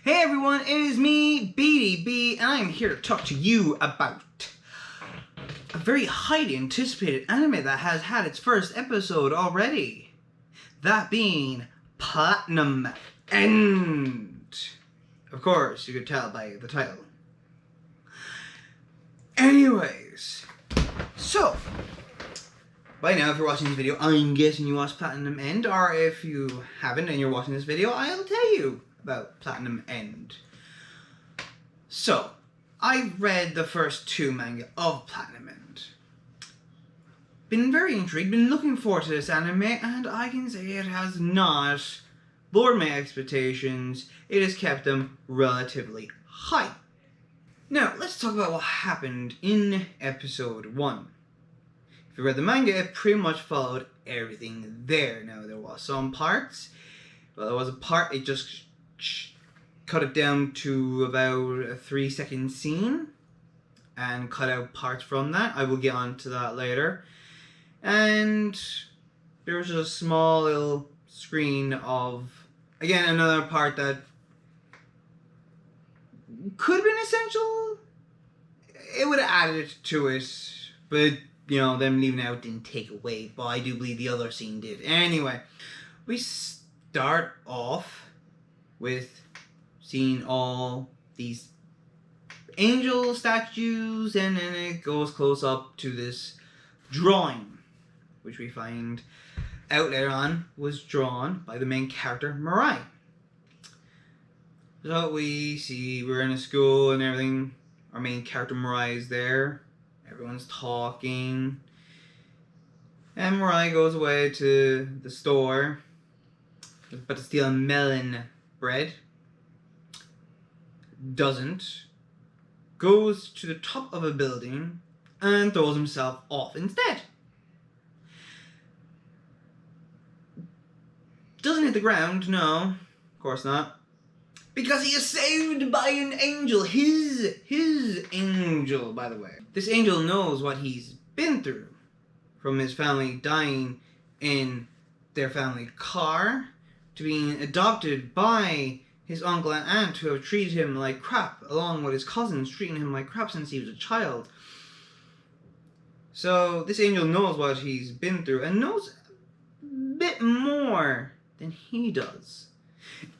Hey everyone, it is me, BDB, and I am here to talk to you about a very highly anticipated anime that has had its first episode already. That being Platinum End. Of course, you could tell by the title. Anyways, so, by now if you're watching this video, I'm guessing you watched Platinum End, or if you haven't and you're watching this video, I'll tell you about Platinum End. So, I've read the first two manga of Platinum End. Been very intrigued, been looking forward to this anime, and I can say it has not lowered my expectations. It has kept them relatively high. Now, let's talk about what happened in episode 1. If you read the manga, it pretty much followed everything there. Now, there was some parts. Well, there was a part, it just cut it down to about a 3-second scene and cut out parts from that. I will get on to that later. And there was just a small little screen of, again, another part that could have been essential. It would have added to it, but you know, them leaving it out didn't take away, but I do believe the other scene did. Anyway, we start off with seeing all these angel statues, and then it goes close up to this drawing, which we find out later on was drawn by the main character, Mirai. So we see we're in a school and everything. Our main character Mirai is there. Everyone's talking. And Mirai goes away to the store. He's about to steal a melon bread. Doesn't. Goes to the top of a building and throws himself off instead. Doesn't hit the ground, no. Of course not. Because he is saved by an angel. His angel, by the way. This angel knows what he's been through. From his family dying in their family car, to being adopted by his uncle and aunt who have treated him like crap, along with his cousins treating him like crap since he was a child. So this angel knows what he's been through and knows a bit more than he does.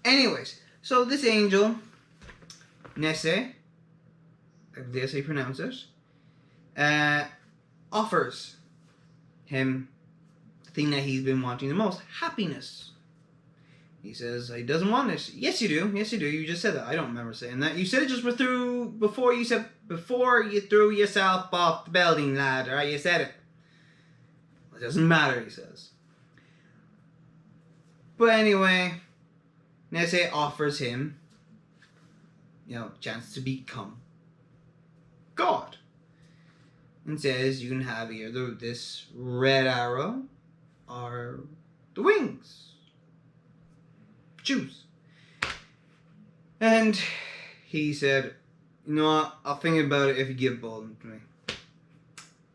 Anyways, so this angel, Nesse, I believe that's how you pronounce it, offers him the thing that he's been wanting the most, happiness. He says he doesn't want it. Yes, you do. Yes, you do. You just said that. I don't remember saying that. You said it just before you threw yourself off the building, lad. All right, you said it. It doesn't matter, he says. But anyway, Nesse offers him, a chance to become God. And says you can have either this red arrow or the wings. Choose. And he said, you know what, I'll think about it if you give both to me.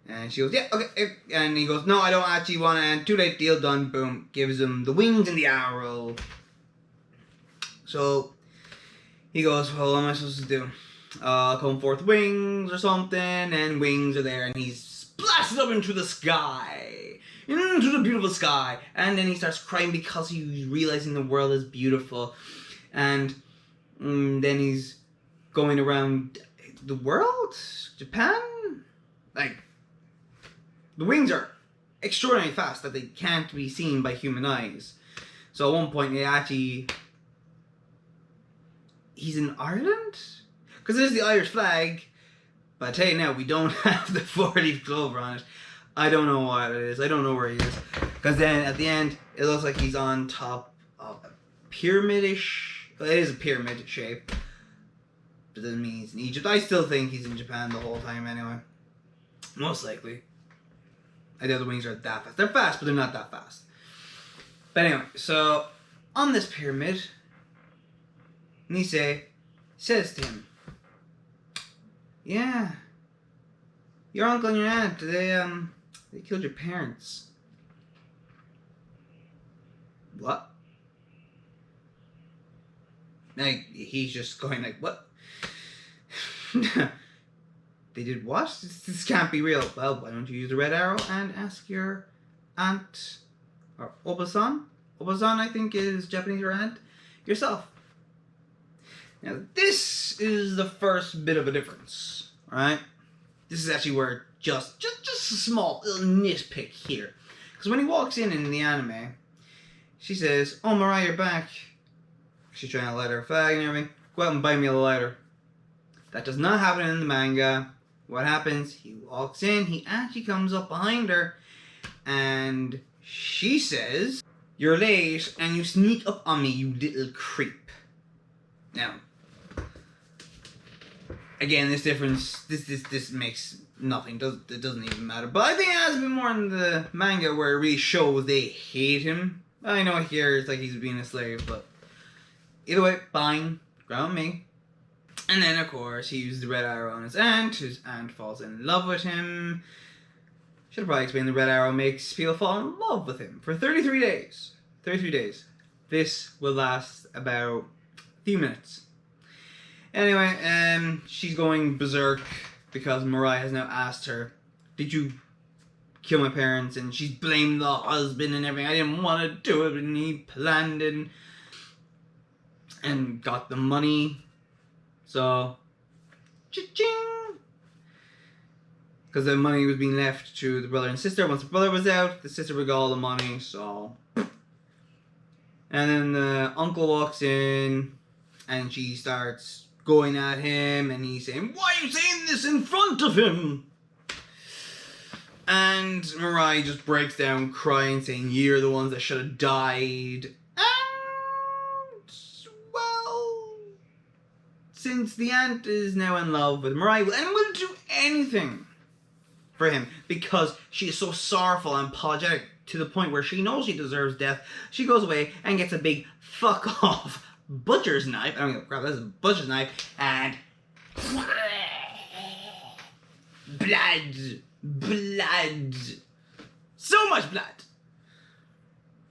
And she goes, yeah, okay. And he goes, no, I don't actually want it. And too late, deal done, boom. Gives him the wings and the arrow. So he goes, well, what am I supposed to do? Come forth wings or something, and wings are there, and he's splashed up into the sky. Into the beautiful sky. And then he starts crying because he's realizing the world is beautiful. And then he's going around the world? Japan? Like, the wings are extraordinarily fast that they can't be seen by human eyes. So at one point, he's in Ireland? Because there's the Irish flag, but I tell you now, we don't have the 4-leaf clover on it. I don't know what it is. I don't know where he is. Because then at the end, it looks like he's on top of a pyramid-ish. Well, it is a pyramid shape. But doesn't mean he's in Egypt. I still think he's in Japan the whole time anyway. Most likely. I doubt the wings are that fast. They're fast, but they're not that fast. But anyway, so on this pyramid, Nisse says to him, yeah, your uncle and your aunt, they killed your parents. What? Like, he's just going like, what? They did what? This can't be real. Well, why don't you use the red arrow and ask your aunt, or Obasan? Obasan, I think, is Japanese for aunt, yourself. Now, this is the first bit of a difference, right? This is actually where just a small little nitpick here. Because when he walks in the anime, she says, "Oh, Mirai, you're back." She's trying to light her flag and everything. "Go out and buy me a lighter." That does not happen in the manga. What happens? He walks in, he actually comes up behind her, and she says, "You're late and you sneak up on me, you little creep." Now, again, this difference, this makes nothing. It doesn't even matter. But I think it has been more in the manga where it really shows they hate him. I know here it's like he's being a slave, but either way, fine. Ground me. And then, of course, he uses the red arrow on his aunt. His aunt falls in love with him. Should probably explain the red arrow makes people fall in love with him for 33 days. 33 days. This will last about a few minutes. Anyway, she's going berserk because Mirai has now asked her, "Did you kill my parents?" And she's blamed the husband and everything. "I didn't want to do it, and he planned it and got the money. So, cha-ching!" Because the money was being left to the brother and sister. Once the brother was out, the sister would get all the money, so... And then the uncle walks in, and she starts going at him, and he's saying, "Why are you saying this in front of him?" And Mirai just breaks down crying, saying, "You're the ones that should have died." And, well, since the aunt is now in love with Mirai, and will do anything for him because she is so sorrowful and apologetic to the point where she knows she deserves death, she goes away and gets a big fuck off butcher's knife. I don't give a crap, that's a butcher's knife, and blood, so much blood,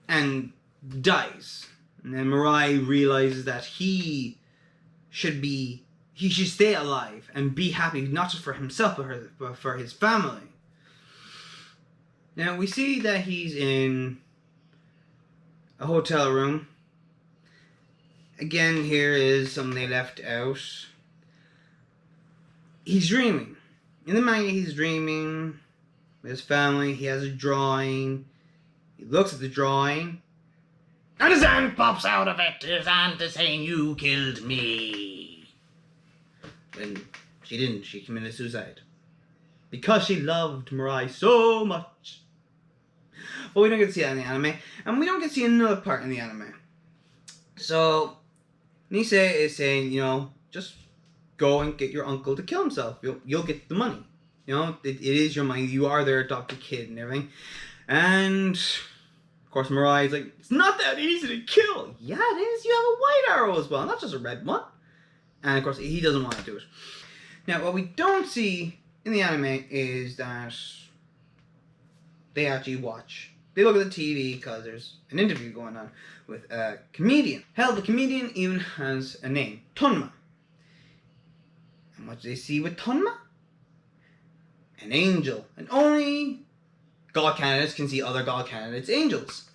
and dies. And then Mirai realizes that he should stay alive and be happy, not just for himself but for his family. Now we see that he's in a hotel room. Again, here is something they left out. He's dreaming. In the manga, he's dreaming with his family. He has a drawing. He looks at the drawing, and his aunt pops out of it. His aunt is saying, "You killed me." When she didn't. She committed suicide. Because she loved Mirai so much. But we don't get to see that in the anime. And we don't get to see another part in the anime. So, Nisse is saying, just go and get your uncle to kill himself. You'll get the money. It is your money. You are their adopted kid and everything. And, of course, Mirai is like, "It's not that easy to kill." "Yeah, it is. You have a white arrow as well, not just a red one." And, of course, he doesn't want to do it. Now, what we don't see in the anime is that they actually watch. They look at the TV because there's an interview going on with a comedian. Hell, the comedian even has a name. Tonma. And what do they see with Tonma? An angel. And only god candidates can see other god candidates' angels.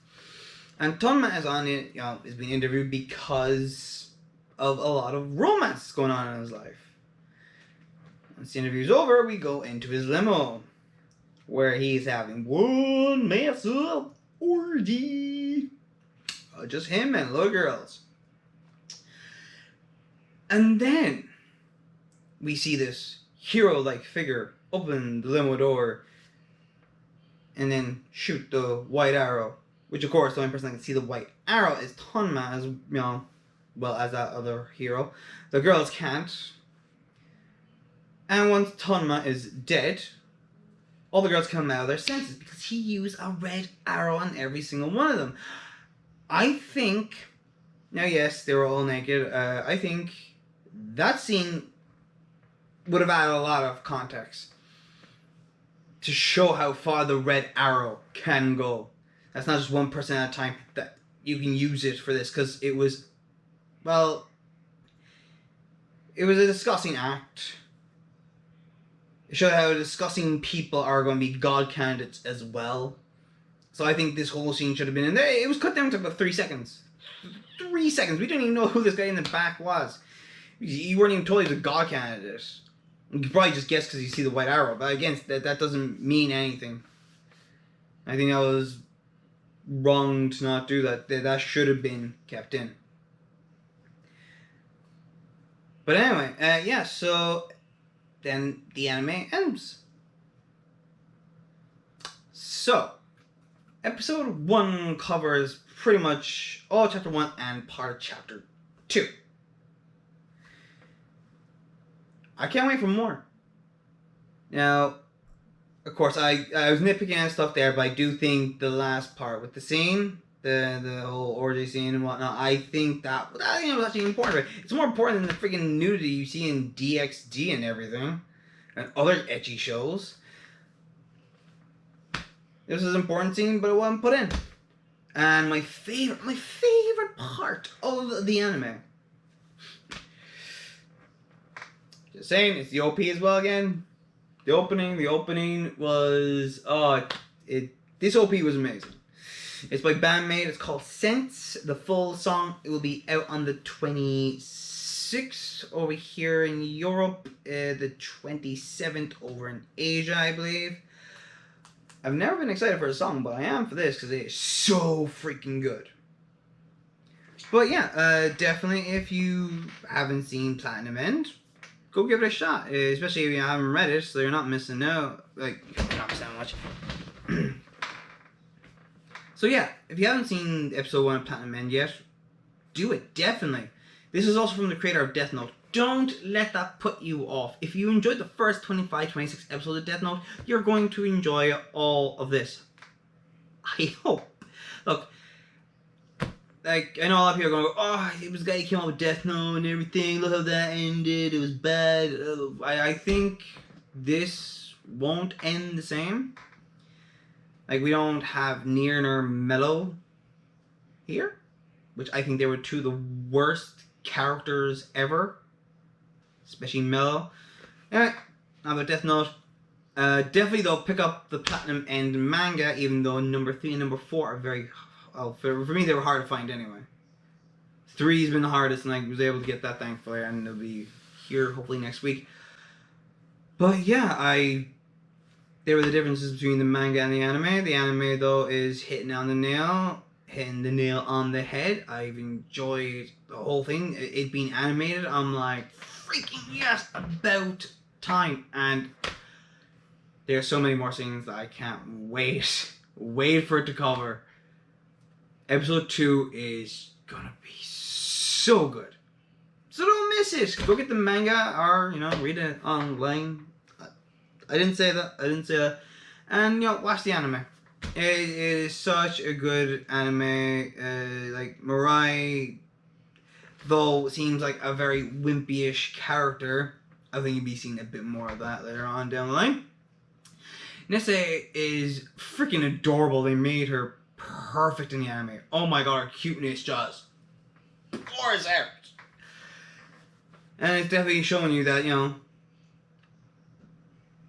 And Tonma is on it, is being interviewed because of a lot of romance going on in his life. Once the interview's over, we go into his limo, where he's having one massive orgy. Just him and little girls. And then we see this hero-like figure open the limo door and then shoot the white arrow. Which, of course, the only person that can see the white arrow is Tonma, as well as that other hero. The girls can't. And once Tonma is dead, all the girls come out of their senses because he used a red arrow on every single one of them. I think, now yes, they were all naked. I think that scene would have added a lot of context to show how far the red arrow can go. That's not just one person at a time, that you can use it for this, because it was, well, it was a disgusting act. It showed how disgusting people are going to be god candidates as well. So I think this whole scene should have been in there. It was cut down to about 3 seconds. 3 seconds. We didn't even know who this guy in the back was. You weren't even told he was a god candidate. You could probably just guess because you see the white arrow. But again, that doesn't mean anything. I think that was wrong to not do that. That should have been kept in. But anyway, yeah, so then the anime ends. So, episode 1 covers pretty much all chapter 1 and part of chapter 2. I can't wait for more. Now, of course, I was nitpicking at stuff there, but I do think the last part with the scene, the whole orgy scene and whatnot, I think that was actually important. It's more important than the freaking nudity you see in DxD and everything, and other ecchi shows. This was an important scene, but it wasn't put in. And my favorite part of the anime. Just saying, it's the OP as well again. The opening was this OP was amazing. It's by Band-Maid. It's called Sense. The full song, it will be out on the 26th over here in Europe, the 27th over in Asia, I believe. I've never been excited for a song, but I am for this because it is so freaking good. But yeah, definitely if you haven't seen Platinum End, go give it a shot. Especially if you haven't read it, so you're not missing out. Like, you're not missing out much. So yeah, if you haven't seen episode 1 of Platinum End yet, do it, definitely. This is also from the creator of Death Note. Don't let that put you off. If you enjoyed the first 25, 26 episodes of Death Note, you're going to enjoy all of this. I hope. Look, like, I know a lot of people are going to go, oh, it was the guy who came out with Death Note and everything, look how that ended, it was bad. I think this won't end the same. Like, we don't have Nier nor Mellow here, which I think they were two of the worst characters ever. Especially Mellow. Anyway, now about Death Note. Definitely though, pick up the Platinum End manga, even though number 3 and number 4 are very... Oh, for me they were hard to find anyway. 3's been the hardest, and I was able to get that thankfully, and it'll be here hopefully next week. But yeah, there were the differences between the manga and the anime. The anime though is hitting the nail on the head. I've enjoyed the whole thing. It being animated, I'm like, freaking yes, about time. And there's so many more scenes that I can't wait for it to cover. Episode 2 is gonna be so good. So don't miss it. Go get the manga or, read it online. I didn't say that. And, watch the anime. It is such a good anime. Like, Mirai, though, seems like a very wimpy-ish character. I think you'll be seeing a bit more of that later on down the line. Nesse is freaking adorable. They made her perfect in the anime. Oh my god, her cuteness just pours out. And it's definitely showing you that,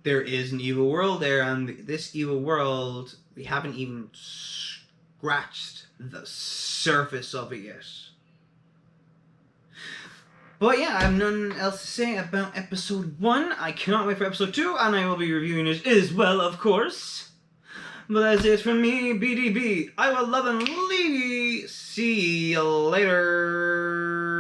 there is an evil world there, and this evil world, we haven't even scratched the surface of it yet. But yeah, I have nothing else to say about episode 1. I cannot wait for episode 2, and I will be reviewing it as well, of course. But that's it from me, BDB. I will love and leave you. See you later.